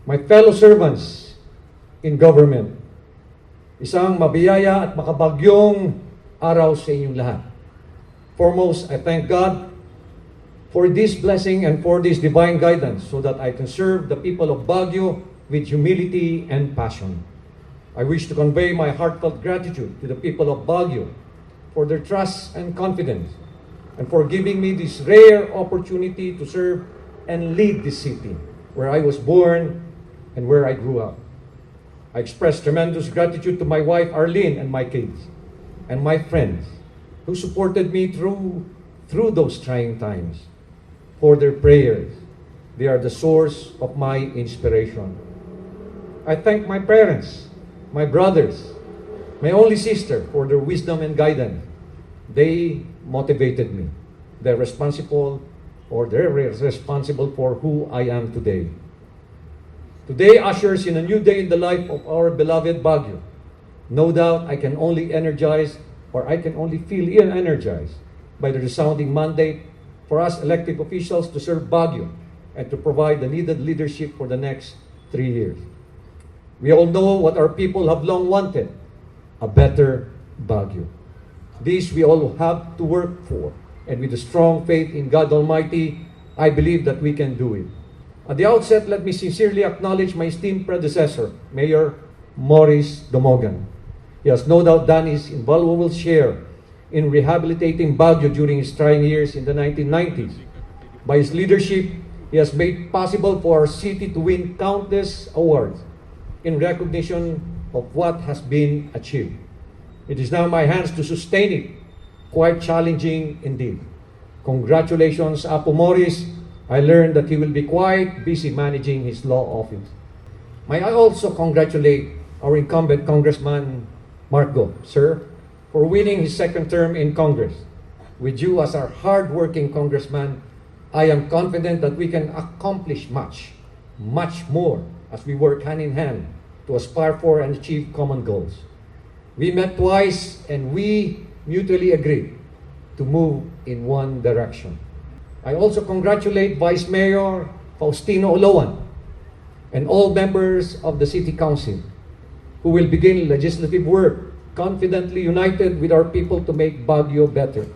my fellow servants in government, isang mabiyaya at makabagyong araw sa inyong lahat. Foremost, I thank God for this blessing and for this divine guidance so that I can serve the people of Baguio with humility and passion. I wish to convey my heartfelt gratitude to the people of Baguio for their trust and confidence and for giving me this rare opportunity to serve and lead this city where I was born and where I grew up. I express tremendous gratitude to my wife Arlene and my kids and my friends who supported me through those trying times. For their prayers, they are the source of my inspiration. I thank my parents, my brothers, my only sister for their wisdom and guidance. They motivated me. They're responsible for who I am today. Today ushers in a new day in the life of our beloved Baguio. No doubt I can only feel energized by the resounding mandate for us elected officials to serve Baguio and to provide the needed leadership for the next 3 years. We all know what our people have long wanted, a better Baguio. This we all have to work for, and with a strong faith in God Almighty, I believe that we can do it. At the outset, let me sincerely acknowledge my esteemed predecessor, Mayor Maurice Domogan. He has no doubt done his invaluable share in rehabilitating Baguio during his trying years in the 1990s. By his leadership, he has made possible for our city to win countless awards in recognition of what has been achieved. It is now in my hands to sustain it. Quite challenging indeed. Congratulations, Apo Maurice. I learned that he will be quite busy managing his law office. May I also congratulate our incumbent Congressman Marco, sir, for winning his second term in Congress. With you as our hard-working congressman, I am confident that we can accomplish much more as we work hand in hand to aspire for and achieve common goals. We met twice and we mutually agreed to move in one direction. I also congratulate Vice Mayor Faustino Oloan and all members of the City Council who will begin legislative work confidently united with our people to make Baguio better.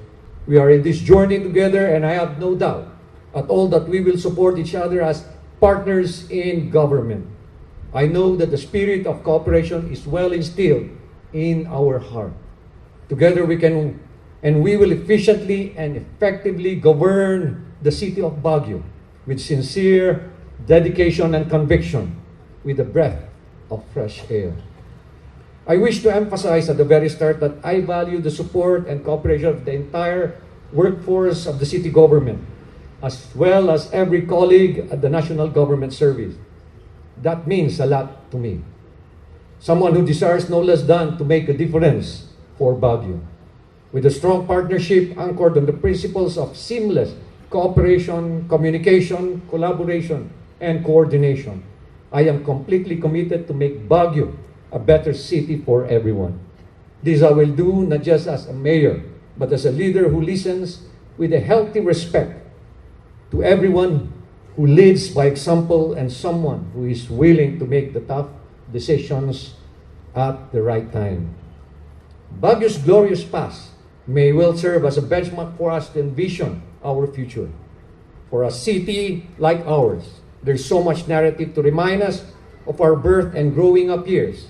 We are in this journey together and I have no doubt at all that we will support each other as partners in government. I know that the spirit of cooperation is well instilled in our heart. Together we will efficiently and effectively govern the city of Baguio with sincere dedication and conviction, with a breath of fresh air. I wish to emphasize at the very start that I value the support and cooperation of the entire workforce of the city government, as well as every colleague at the National Government Service. That means a lot to me. Someone who desires no less than to make a difference for Baguio. With a strong partnership anchored on the principles of seamless cooperation, communication, collaboration, and coordination, I am completely committed to make Baguio a better city for everyone. This I will do not just as a mayor, but as a leader who listens with a healthy respect to everyone, who leads by example, and someone who is willing to make the tough decisions at the right time. Baguio's glorious past may well serve as a benchmark for us to envision our future. For a city like ours, there's so much narrative to remind us of our birth and growing up years,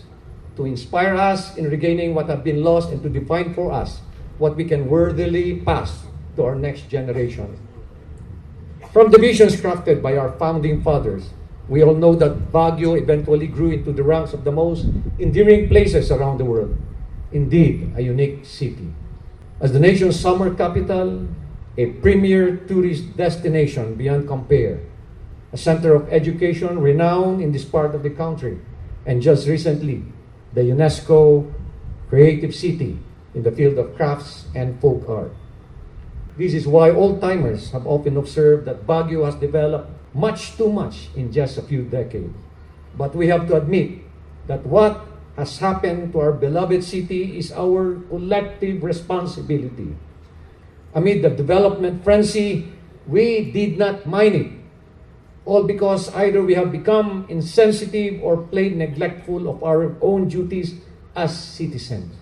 to inspire us in regaining what have been lost and to define for us what we can worthily pass to our next generation. From the visions crafted by our founding fathers, we all know that Baguio eventually grew into the ranks of the most endearing places around the world. Indeed, a unique city. As the nation's summer capital, a premier tourist destination beyond compare, a center of education renowned in this part of the country, and just recently, the UNESCO Creative City in the field of crafts and folk art. This is why old-timers have often observed that Baguio has developed much too much in just a few decades. But we have to admit that what has happened to our beloved city is our collective responsibility. Amid the development frenzy, we did not mind it. all because either we have become insensitive or plain neglectful of our own duties as citizens.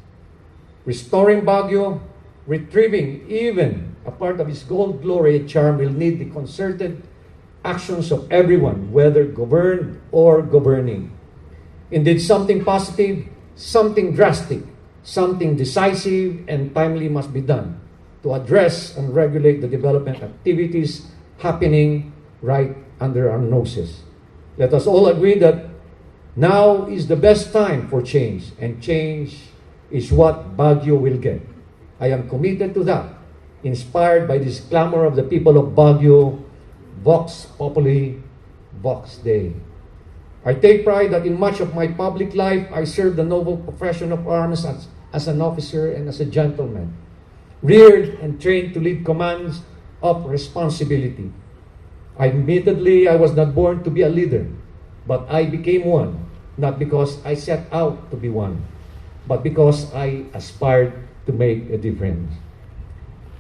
Restoring Baguio, retrieving even a part of its gold glory and charm will need the concerted actions of everyone, whether governed or governing. Indeed, something positive, something drastic, something decisive and timely must be done to address and regulate the development activities happening right under our noses. Let us all agree that now is the best time for change, and change is what Baguio will get. I am committed to that, inspired by this clamor of the people of Baguio, Vox Populi, Vox Dei. I take pride that in much of my public life, I served the noble profession of arms as an officer and as a gentleman, reared and trained to lead commands of responsibility. Admittedly, I was not born to be a leader, but I became one, not because I set out to be one, but because I aspired to make a difference.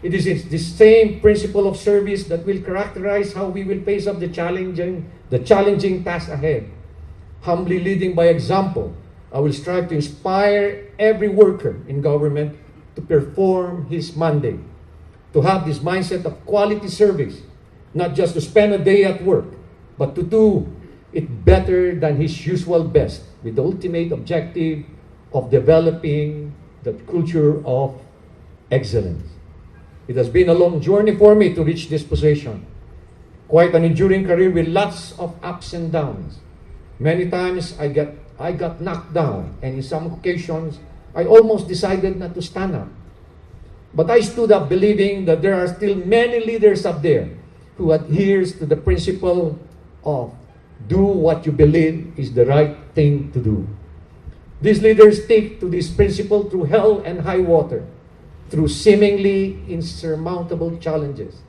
It is this same principle of service that will characterize how we will face up the challenging task ahead. Humbly leading by example, I will strive to inspire every worker in government to perform his mandate, to have this mindset of quality service, not just to spend a day at work, but to do it better than his usual best, with the ultimate objective of developing the culture of excellence. It has been a long journey for me to reach this position. Quite an enduring career with lots of ups and downs. Many times I got knocked down, and in some occasions, I almost decided not to stand up. But I stood up believing that there are still many leaders up there who adheres to the principle of do what you believe is the right thing to do. These leaders stick to this principle through hell and high water, through seemingly insurmountable challenges.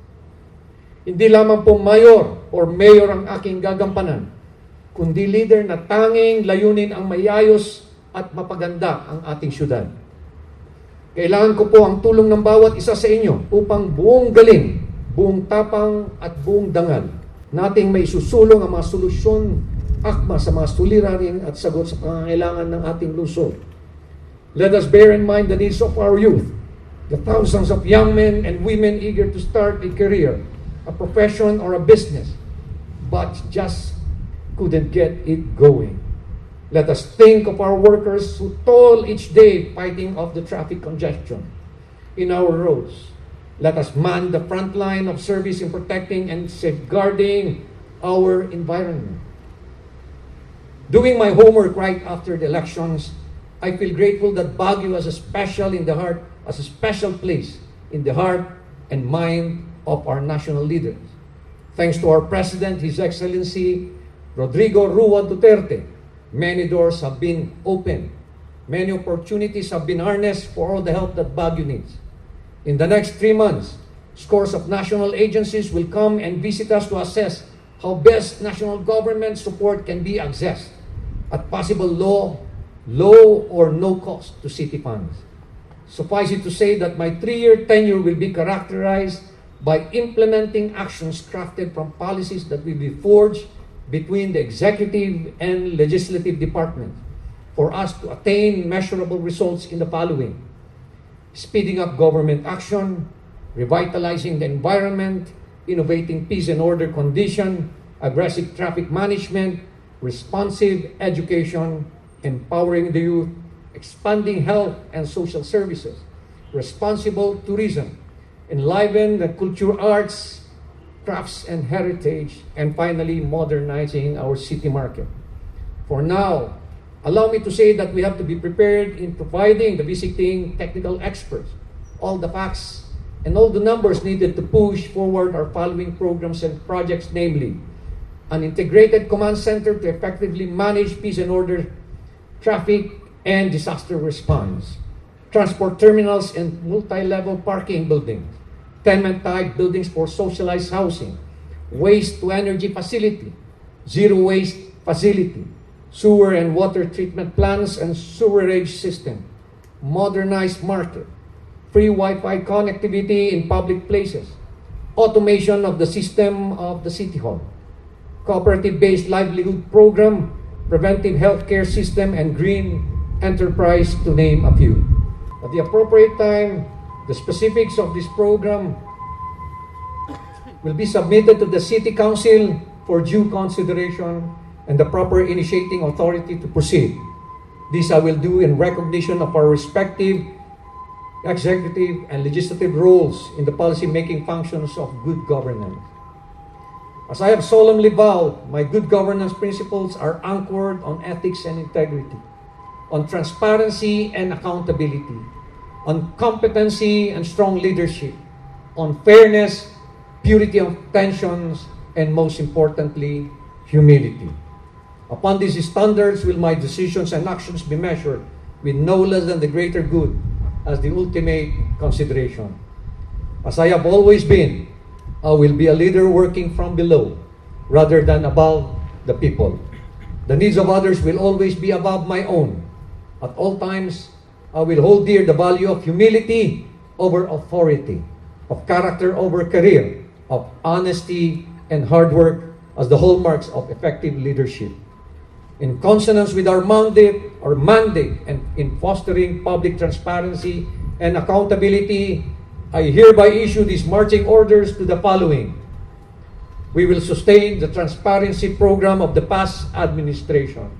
Hindi lamang po mayor ang aking gagampanan, kundi leader na tanging layunin ang mayayos at mapaganda ang ating syudad. Kailangan ko po ang tulong ng bawat isa sa inyo upang buong galing, buong tapang at buong dangal nating may susulong ang mga solusyon, akma sa mga suliranin at sagot sa pangangailangan ng ating lungsod. Let us bear in mind the needs of our youth, the thousands of young men and women eager to start a career, a profession or a business, but just couldn't get it going. Let us think of our workers who toil each day fighting off the traffic congestion in our roads. Let us man the front line of service in protecting and safeguarding our environment. Doing my homework right after the elections, I feel grateful that Baguio has a special place in the heart and mind of our national leaders. Thanks to our President, His Excellency Rodrigo Rua Duterte, many doors have been opened. Many opportunities have been harnessed for all the help that Baguio needs. In the next 3 months, scores of national agencies will come and visit us to assess how best national government support can be accessed at possible low or no cost to city funds. Suffice it to say that my 3-year tenure will be characterized by implementing actions crafted from policies that will be forged between the executive and legislative departments for us to attain measurable results in the following: speeding up government action, revitalizing the environment, innovating peace and order condition, aggressive traffic management, responsive education, empowering the youth, expanding health and social services, responsible tourism, enliven the culture arts, crafts and heritage, and finally, modernizing our city market. For now, allow me to say that we have to be prepared in providing the visiting technical experts all the facts and all the numbers needed to push forward our following programs and projects, namely, an integrated command center to effectively manage peace and order, traffic, and disaster response, transport terminals and multi-level parking buildings, tenement-type buildings for socialized housing, waste-to-energy facility, zero-waste facility, sewer and water treatment plants and sewerage system, modernized market, free Wi-Fi connectivity in public places, automation of the system of the City Hall, cooperative-based livelihood program, preventive healthcare system, and green enterprise, to name a few. At the appropriate time, the specifics of this program will be submitted to the City Council for due consideration and the proper initiating authority to proceed. This I will do in recognition of our respective executive and legislative roles in the policy-making functions of good governance. As I have solemnly vowed, my good governance principles are anchored on ethics and integrity, on transparency and accountability, on competency and strong leadership, on fairness, purity of intentions, and most importantly, humility. Upon these standards will my decisions and actions be measured with no less than the greater good as the ultimate consideration. As I have always been, I will be a leader working from below rather than above the people. The needs of others will always be above my own. At all times, I will hold dear the value of humility over authority, of character over career, of honesty and hard work as the hallmarks of effective leadership. In consonance with our mandate and in fostering public transparency and accountability, I hereby issue these marching orders to the following. We will sustain the transparency program of the past administration.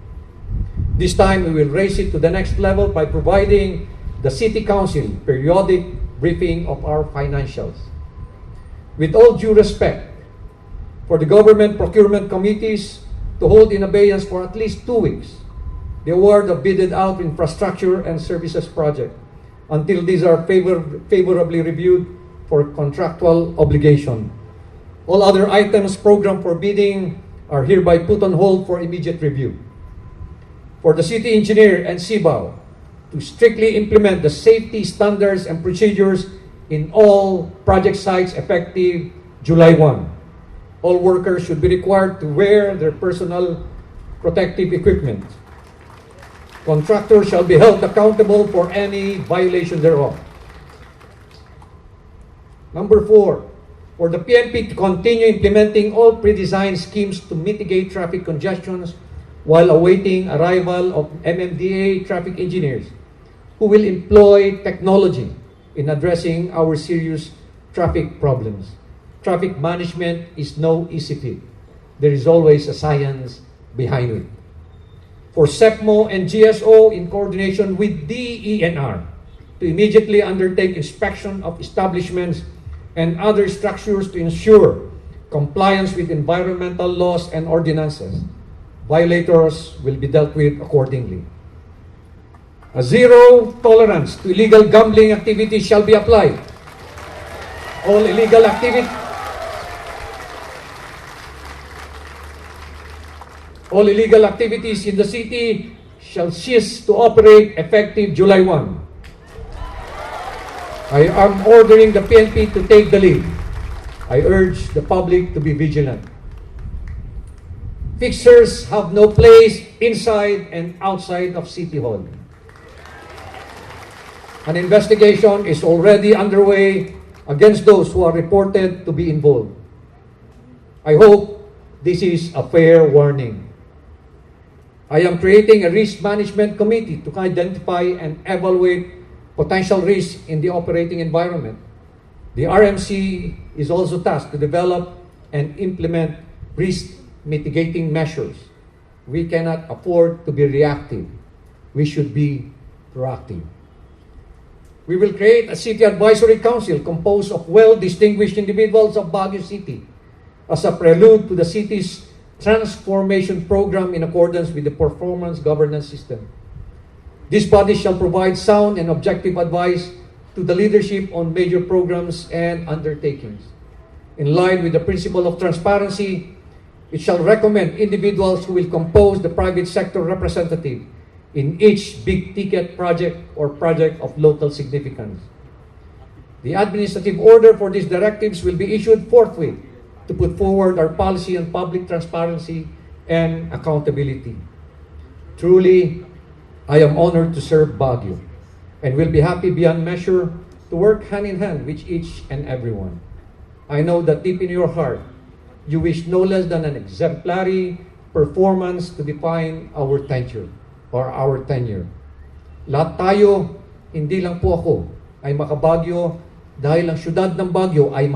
This time, we will raise it to the next level by providing the City Council periodic briefing of our financials. With all due respect for the government procurement committees to hold in abeyance for at least 2 weeks the award of bidded out infrastructure and services project until these are favorably reviewed for contractual obligation. All other items programmed for bidding are hereby put on hold for immediate review. For the city engineer and CBAO to strictly implement the safety standards and procedures in all project sites effective July 1. All workers should be required to wear their personal protective equipment. Contractors shall be held accountable for any violation thereof. Number 4, for the PNP to continue implementing all pre-designed schemes to mitigate traffic congestions while awaiting arrival of MMDA traffic engineers who will employ technology in addressing our serious traffic problems. Traffic management is no easy feat. There is always a science behind it. For SEPMO and GSO in coordination with DENR to immediately undertake inspection of establishments and other structures to ensure compliance with environmental laws and ordinances. Violators will be dealt with accordingly. A zero tolerance to illegal gambling activities shall be applied. All illegal activities in the city shall cease to operate effective July 1. I am ordering the PNP to take the lead. I urge the public to be vigilant. Fixers have no place inside and outside of City Hall. An investigation is already underway against those who are reported to be involved. I hope this is a fair warning. I am creating a risk management committee to identify and evaluate potential risks in the operating environment. The RMC is also tasked to develop and implement risk mitigating measures. We cannot afford to be reactive. We should be proactive. We will create a city advisory council composed of well-distinguished individuals of Baguio City as a prelude to the city's transformation program in accordance with the performance governance system. This body shall provide sound and objective advice to the leadership on major programs and undertakings. In line with the principle of transparency, it shall recommend individuals who will compose the private sector representative in each big-ticket project or project of local significance. The administrative order for these directives will be issued forthwith to put forward our policy on public transparency and accountability. Truly, I am honored to serve Baguio and will be happy beyond measure to work hand in hand with each and everyone. I know that deep in your heart, you wish no less than an exemplary performance to define our tenure or our tenure. Lahat tayo, hindi lang po ako, ay makabagyo dahil ang syudad ng Baguio ay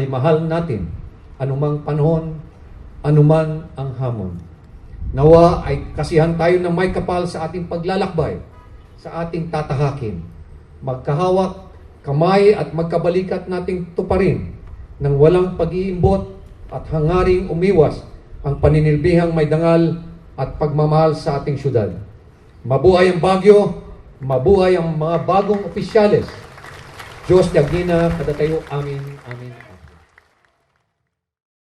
mahal natin. Anumang panahon, anuman ang hamon. Nawa ay kasihan tayo ng may kapal sa ating paglalakbay, sa ating tatahakin. Magkahawak, kamay at magkabalikat nating tuparin ng walang pag-iimbot at hangaring umiwas ang paninilbihang may dangal at pagmamahal sa ating syudad. Mabuhay ang Baguio, mabuhay ang mga bagong opisyales. Diyos tiagina, kadatayo, amin, amin.